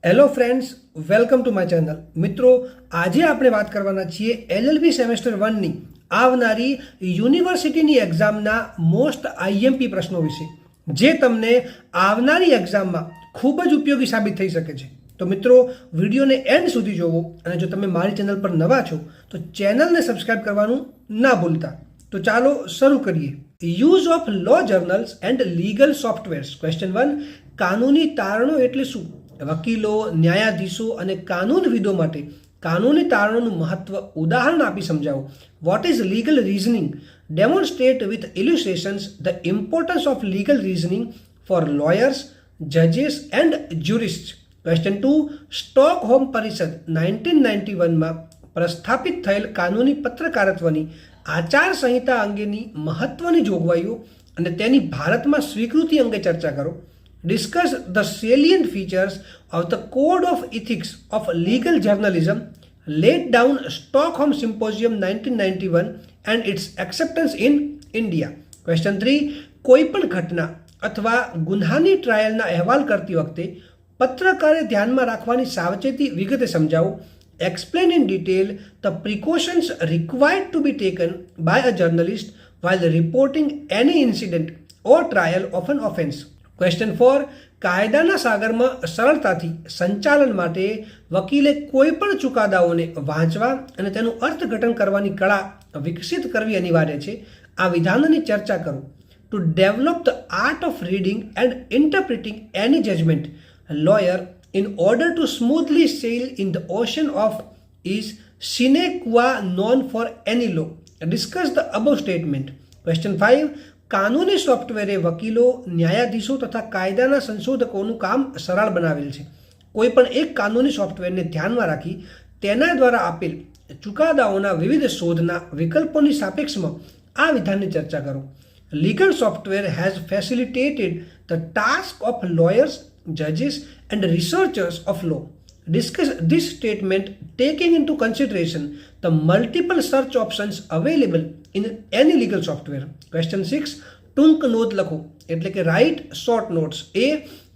Hello friends, welcome to my channel. મિત્રો, આજે આપણે વાત કરવાના છીએ LLB સેમેસ્ટર 1ની આવનારી યુનિવર્સિટીની એક્ઝામના મોસ્ટ આઈએમપી પ્રશ્નો વિશે, જે તમને આવનારી એક્ઝામમાં ખૂબ જ ઉપયોગી સાબિત થઈ શકે છે. તો મિત્રો, વિડીયોને એન્ડ સુધી જોવો, અને જો તમે મારી ચેનલ પર નવા છો તો ચેનલને સબસ્ક્રાઇબ કરવાનું ના ભૂલતા. તો ચાલો શરૂ કરીએ. Use of law journals and legal softwares. Question 1, કાનૂની તારણો એટલે શું? વકીલો, ન્યાયાધીશો અને કાનૂનવિદો માટે કાનૂની તારણોનું મહત્વ ઉદાહરણ આપી સમજાવો. What is legal reasoning? Demonstrate with illustrations the importance of legal reasoning for lawyers, જજીસ એન્ડ જ્યુરિસ્ટ. ક્વેશ્ચન 2, સ્ટોકહોમ પરિષદ 1991માં પ્રસ્થાપિત થયેલ કાનૂની પત્રકારત્વની આચાર સંહિતા અંગેની મહત્વની જોગવાઈઓ અને તેની ભારતમાં સ્વીકૃતિ અંગે ચર્ચા કરો. Discuss the salient features of the Code of Ethics of Legal Journalism laid down Stockholm Symposium 1991 and its acceptance in India. Question 3, કોઈપણ ઘટના અથવા ગુન્હાની ટ્રાયલના અહેવાલ કરતી વખતે પત્રકારે ધ્યાનમાં રાખવાની સાવચેતી વિગતે સમજાવો. Explain in detail the precautions required to be taken by a journalist while reporting any incident or trial of an offence. Question 4, કાયદાના સાગરમાં સરળતાથી સંચાલન માટે વકીલે કોઈ પણ ચુકાદાઓને વાંચવા અને તેનું અર્થઘટન કરવાની કળા વિકસિત કરવી અનિવાર્ય છે. આ વિધાનની ચર્ચા કરો. To develop the art of reading and interpreting any judgment, lawyer in order to smoothly sail in the ocean of is sine qua non for any law. Discuss the above statement. Question 5, કાનૂની સોફ્ટવેરે વકીલો, ન્યાયાધીશો તથા કાયદાના સંશોધકોનું કામ સરળ બનાવેલ છે. કોઈપણ એક કાનૂની સોફ્ટવેરને ધ્યાનમાં રાખી તેના દ્વારા આપેલ ચુકાદાઓના વિવિધ શોધના વિકલ્પોની સાપેક્ષમાં આ વિધાનની ચર્ચા કરો. Legal software has facilitated the task of lawyers, જજીસ and researchers of law. Discuss this statement taking into consideration the multiple search options available in any legal software. Question 6, ટૂંક નોંધ લખો એટલે કે રાઇટ શોર્ટ નોટ્સ. એ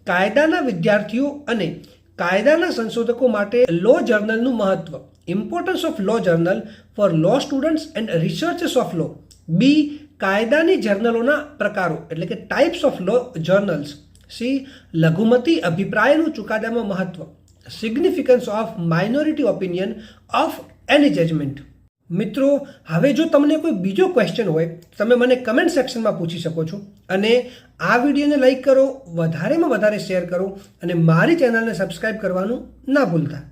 કાયદાના વિદ્યાર્થીઓ અને કાયદાના સંશોધકો માટે લો જર્નલનું મહત્વ. Importance of law journal for law students and researchers of law. B, કાયદાની જર્નલોના પ્રકારો એટલે કે types of law journals. C, લઘુમતી અભિપ્રાયનું ચુકાદામાં મહત્વ. Significance of minority opinion of any judgment. મિત્રો, હવે જો તમને કોઈ બીજો ક્વેશ્ચન હોય તમે મને કમેન્ટ સેક્શનમાં પૂછી શકો છો. અને આ વિડીયોને લાઈક કરો, વધારેમાં વધારે શેર કરો અને મારી ચેનલને સબસ્ક્રાઈબ કરવાનું ના ભૂલતા.